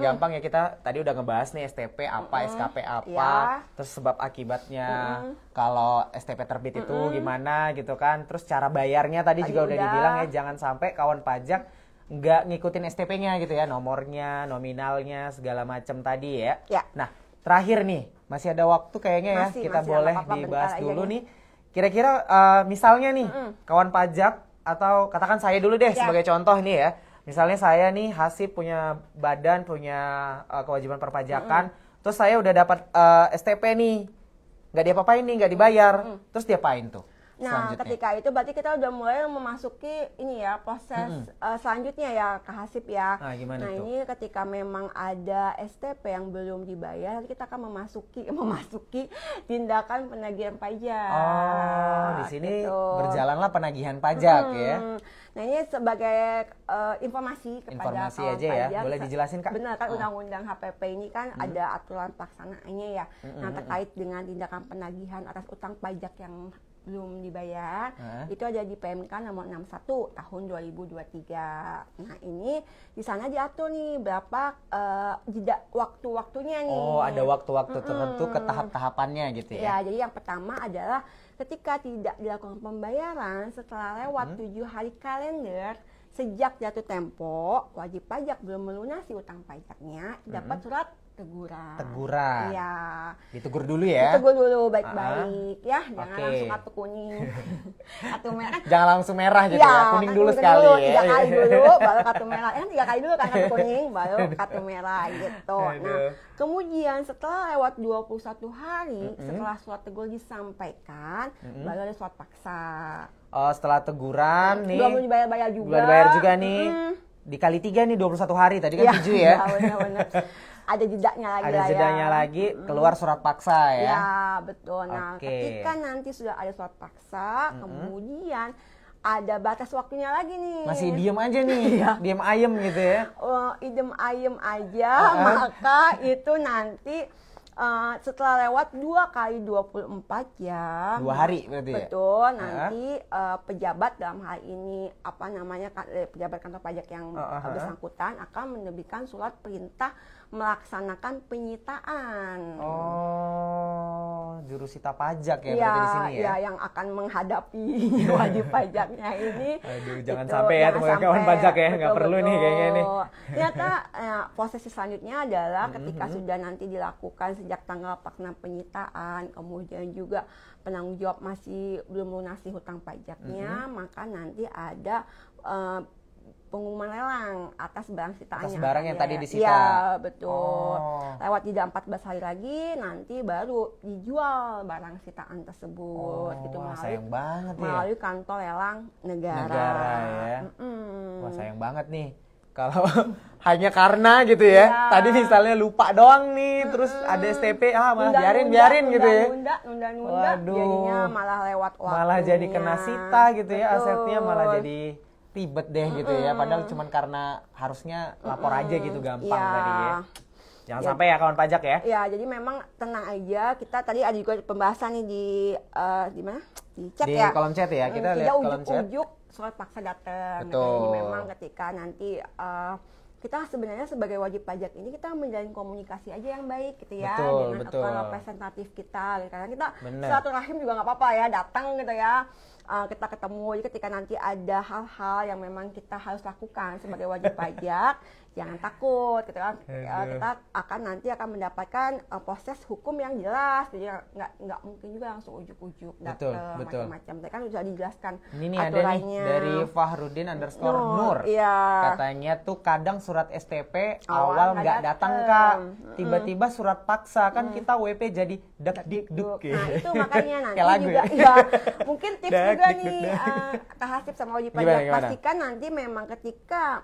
Speaker 1: gampang ya, kita tadi udah ngebahas nih STP apa, SKP apa, terus sebab akibatnya kalau STP terbit itu gimana gitu kan, terus cara bayarnya tadi juga udah dibilang ya, jangan sampai kawan pajak nggak ngikutin STP-nya gitu ya, nomornya, nominalnya, segala macam tadi ya. Nah, terakhir nih, masih ada waktu kayaknya ya, kita boleh dibahas dulu nih. Kira-kira misalnya nih, kawan pajak atau katakan saya dulu deh sebagai contoh nih ya. Misalnya saya nih Hasib punya badan, punya kewajiban perpajakan, terus saya udah dapat STP nih, nggak diapa-apain nih, nggak dibayar, terus diapain tuh?
Speaker 2: Nah, ketika itu berarti kita udah mulai memasuki ini ya proses selanjutnya ya Kak Hasib ya.
Speaker 1: Nah, gimana tuh?
Speaker 2: Ini ketika memang ada STP yang belum dibayar, kita akan memasuki tindakan penagihan pajak.
Speaker 1: Oh, di sini berjalanlah penagihan pajak ya.
Speaker 2: Nah, ini sebagai informasi kepada kawan
Speaker 1: aja ya.
Speaker 2: pajak.
Speaker 1: Boleh dijelasin Kak?
Speaker 2: Benar kan, Undang-Undang HPP ini kan ada aturan pelaksanaannya ya. Nah, terkait dengan tindakan penagihan atas utang pajak yang belum dibayar, itu ada di PMK nomor 61 tahun 2023. Nah, ini di sana diatur nih berapa jeda waktu-waktunya nih.
Speaker 1: Oh, ada waktu-waktu tertentu ke tahap-tahapannya gitu ya.
Speaker 2: Ya, jadi yang pertama adalah ketika tidak dilakukan pembayaran setelah lewat 7 hari kalender sejak jatuh tempo, wajib pajak belum melunasi utang pajaknya, dapat surat teguran.
Speaker 1: Teguran.
Speaker 2: Iya.
Speaker 1: Ditegur dulu ya.
Speaker 2: Ditegur dulu baik-baik ya, jangan
Speaker 1: Oke.
Speaker 2: langsung kartu kuning. Kartu merah.
Speaker 1: Jangan langsung merah gitu ya. Kuning dulu sekali ya.
Speaker 2: 3 kali dulu baru kartu merah. 3 kali dulu kan kartu kuning baru kartu merah gitu. Nah, kemudian setelah lewat 21 hari setelah surat tegur disampaikan, baru ada surat paksa.
Speaker 1: Oh, setelah teguran nih.
Speaker 2: Belum dibayar-bayar juga.
Speaker 1: Belum dibayar juga nih. Dikali 3 nih 21 hari. Tadi kan 7 ya.
Speaker 2: Iya, benar-benar. Ada jedanya lagi
Speaker 1: Ada
Speaker 2: lah
Speaker 1: jedanya
Speaker 2: ya.
Speaker 1: lagi, keluar surat paksa ya.
Speaker 2: Ya, betul. Nah,
Speaker 1: Oke.
Speaker 2: ketika nanti sudah ada surat paksa, kemudian ada batas waktunya lagi nih.
Speaker 1: Masih diem aja nih. Diem ayem gitu ya.
Speaker 2: Idem ayem aja, maka itu nanti setelah lewat 2 kali 24 jam.
Speaker 1: 2 hari berarti ya?
Speaker 2: Betul, nanti pejabat dalam hal ini apa namanya pejabat kantor pajak yang bersangkutan akan menerbitkan surat perintah melaksanakan penyitaan.
Speaker 1: Oh, jurusita pajak ya berarti di sini ya?
Speaker 2: Ya, yang akan menghadapi wajib pajaknya ini.
Speaker 1: Aduh, jangan sampai ya teman-teman pajak ya, nggak perlu nih kayaknya nih.
Speaker 2: Ternyata prosesi selanjutnya adalah ketika sudah nanti dilakukan sejak tanggal pelaksanaan penyitaan, kemudian juga penanggung jawab masih belum lunasi hutang pajaknya, maka nanti ada pengumuman lelang atas barang sitaannya.
Speaker 1: Atas barang yang tadi disita.
Speaker 2: Iya, betul. Lewat jeda 14 hari lagi nanti baru dijual barang sitaan tersebut gitu
Speaker 1: sayang banget ya.
Speaker 2: melalui kantor lelang negara.
Speaker 1: Negara ya. Wah, sayang banget nih. Kalau hanya karena gitu ya. Tadi misalnya lupa doang nih, terus ada STP, malah biarin gitu ya.
Speaker 2: Nunda, jadinya malah lewat waktunya.
Speaker 1: Malah jadi kena sita gitu ya, asetnya malah jadi ribet deh gitu ya. Padahal cuman karena harusnya lapor aja gitu gampang tadi ya. Jangan sampai ya kawan pajak ya.
Speaker 2: Ya, jadi memang tenang aja. Kita tadi ada juga pembahasan nih di mana? Di chat
Speaker 1: di
Speaker 2: ya.
Speaker 1: Kolom chat ya. Kita lihat kolom chat.
Speaker 2: Ujuk-ujuk surat paksa datang.
Speaker 1: Betul.
Speaker 2: Jadi memang ketika nanti kita sebenarnya sebagai wajib pajak ini kita menjalin komunikasi aja yang baik gitu ya dengan akun representatif kita. Karena kita silaturahim juga nggak apa-apa ya, datang gitu ya. Kita ketemu, jadi ketika nanti ada hal-hal yang memang kita harus lakukan sebagai wajib pajak, jangan takut gitu kan. Kita akan mendapatkan proses hukum yang jelas, jadi nggak mungkin juga langsung ujuk-ujuk datang macam-macam. Tadi kan sudah dijelaskan
Speaker 1: ini
Speaker 2: aturannya.
Speaker 1: Ada nih dari Fahrudin_Nur.
Speaker 2: Iya.
Speaker 1: Katanya tuh kadang surat STP awal nggak datang Kak, tiba-tiba surat paksa kan kita WP jadi dak-dik-duk.
Speaker 2: Nah itu makanya nanti
Speaker 1: lagu
Speaker 2: juga
Speaker 1: ya?
Speaker 2: Mungkin tips juga nih Kak Hasib sama wajib pajak, pastikan nanti memang ketika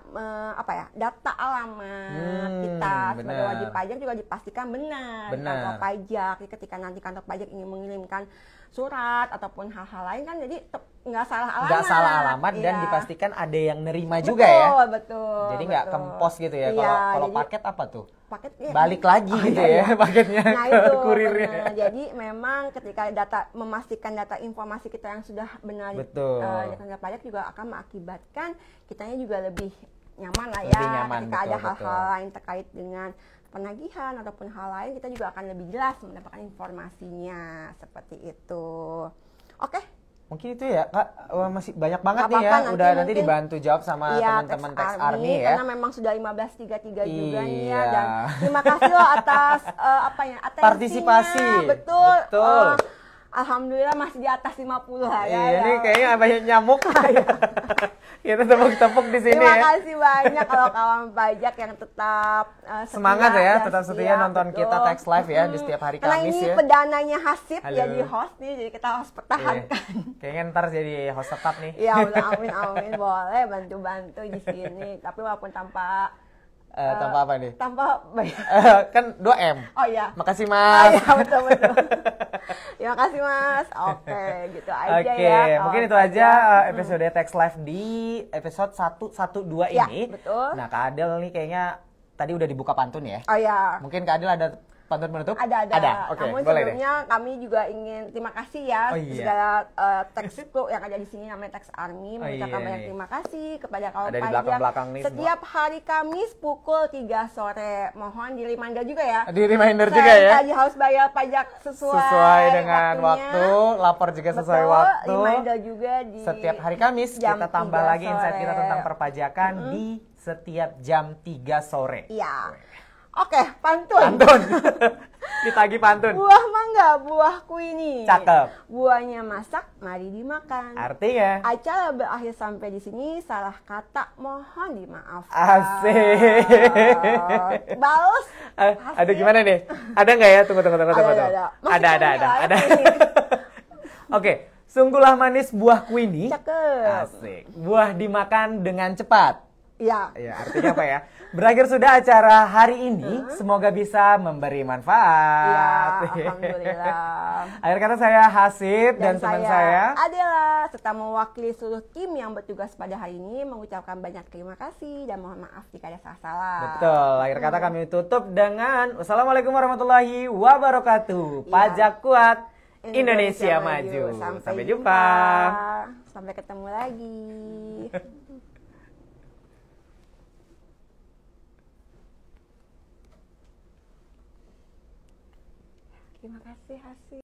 Speaker 2: data alamat kita sebagai wajib pajak juga dipastikan benar. Kantor pajak, jadi ketika nanti kantor pajak ingin mengirimkan surat ataupun hal-hal lain kan jadi nggak salah alamat. Nggak
Speaker 1: salah alamat dan dipastikan ada yang nerima juga ya.
Speaker 2: Betul.
Speaker 1: Jadi nggak kempos gitu ya. Kalau paket apa tuh?
Speaker 2: Paket
Speaker 1: balik lagi gitu ya paketnya.
Speaker 2: Nah itu
Speaker 1: kurirnya.
Speaker 2: Benar. Jadi memang ketika memastikan data informasi kita yang sudah benar di kantor pajak juga akan mengakibatkan kitanya juga lebih nyaman lah ya. Ketika ada hal-hal lain terkait dengan penagihan ataupun hal lain, kita juga akan lebih jelas mendapatkan informasinya seperti itu. Oke.
Speaker 1: Mungkin itu ya Kak, masih banyak banget nih ya. Udah nanti dibantu jawab sama teman-teman Tax Army ya.
Speaker 2: Karena memang sudah 15.33 juga nih ya. Dan terima kasih loh atas atensinya.
Speaker 1: Partisipasi.
Speaker 2: Betul. Alhamdulillah masih di atas 50 lah ya.
Speaker 1: Iya, ini kayaknya banyak nyamuk. Kita tepuk-tepuk di sini
Speaker 2: Terima kasih banyak kalau kawan pajak yang tetap
Speaker 1: semangat ya, tetap setia nonton kita Tax Live ya di setiap hari Kamis ya.
Speaker 2: Karena ini pedananya Hasib jadi host nih, jadi kita harus pertahankan.
Speaker 1: Kayaknya ntar jadi host tetap nih.
Speaker 2: Iya, amin. Boleh bantu-bantu di sini. Tapi walaupun tanpa
Speaker 1: apa nih?
Speaker 2: Tanpa
Speaker 1: kan 2M.
Speaker 2: Oh iya.
Speaker 1: Makasih Mas.
Speaker 2: Oh iya, betul. Terima kasih Mas. Oke, gitu aja ya.
Speaker 1: Mungkin itu aja episode Tax Live di episode 112 ini.
Speaker 2: Betul.
Speaker 1: Nah, Kak Adel nih kayaknya tadi udah dibuka pantun ya.
Speaker 2: Oh iya.
Speaker 1: Mungkin Kak Adel ada pantun penutup?
Speaker 2: Ada.
Speaker 1: Oke,
Speaker 2: Namun
Speaker 1: boleh deh.
Speaker 2: sebelumnya kami juga ingin terima kasih ya
Speaker 1: Oh, iya.
Speaker 2: segala teksku yang ada di sini namanya Tax Army, mengucapkan
Speaker 1: iya
Speaker 2: banyak
Speaker 1: nih.
Speaker 2: terima kasih kepada kaum
Speaker 1: Ada di
Speaker 2: pajak.
Speaker 1: belakang-belakang nih
Speaker 2: Setiap hari Kamis pukul 3 sore. Mohon di reminder juga ya.
Speaker 1: Di reminder
Speaker 2: Saya
Speaker 1: juga ya.
Speaker 2: tadi harus bayar pajak
Speaker 1: Sesuai dengan
Speaker 2: waktunya.
Speaker 1: waktu, lapor juga sesuai
Speaker 2: Betul,
Speaker 1: waktu.
Speaker 2: reminder juga di
Speaker 1: Setiap hari Kamis
Speaker 2: jam
Speaker 1: kita tambah
Speaker 2: 3
Speaker 1: lagi insight kita
Speaker 2: sore.
Speaker 1: tentang perpajakan di setiap jam 3 sore.
Speaker 2: Iya. Oke, pantun.
Speaker 1: Pantun. Ditagi pantun.
Speaker 2: Buah mangga, buahku ini.
Speaker 1: Cakep.
Speaker 2: Buahnya masak, mari dimakan.
Speaker 1: Artinya
Speaker 2: Acara berakhir sampai di sini, salah kata mohon dimaafkan.
Speaker 1: asik.
Speaker 2: Balas.
Speaker 1: Aduh gimana nih? Ada nggak ya? Tunggu.
Speaker 2: Ada. Masih
Speaker 1: Ada.
Speaker 2: ada.
Speaker 1: Oke, sungguhlah manis buahku ini.
Speaker 2: Cakep.
Speaker 1: Asik. Buah dimakan dengan cepat.
Speaker 2: Ya.
Speaker 1: Ya, artinya apa ya? Berakhir sudah acara hari ini. Semoga bisa memberi
Speaker 2: Ya,
Speaker 1: manfaat.
Speaker 2: alhamdulillah.
Speaker 1: Akhir kata saya Hasib dan teman saya.
Speaker 2: Adela, serta mewakili seluruh tim yang bertugas pada hari ini mengucapkan banyak terima kasih dan mohon maaf jika ada salah-salah.
Speaker 1: Betul. Akhir kata kami tutup dengan wassalamualaikum warahmatullahi wabarakatuh. Pajak kuat, Indonesia maju. Sampai jumpa.
Speaker 2: Sampai ketemu lagi. Terima kasih Hasib.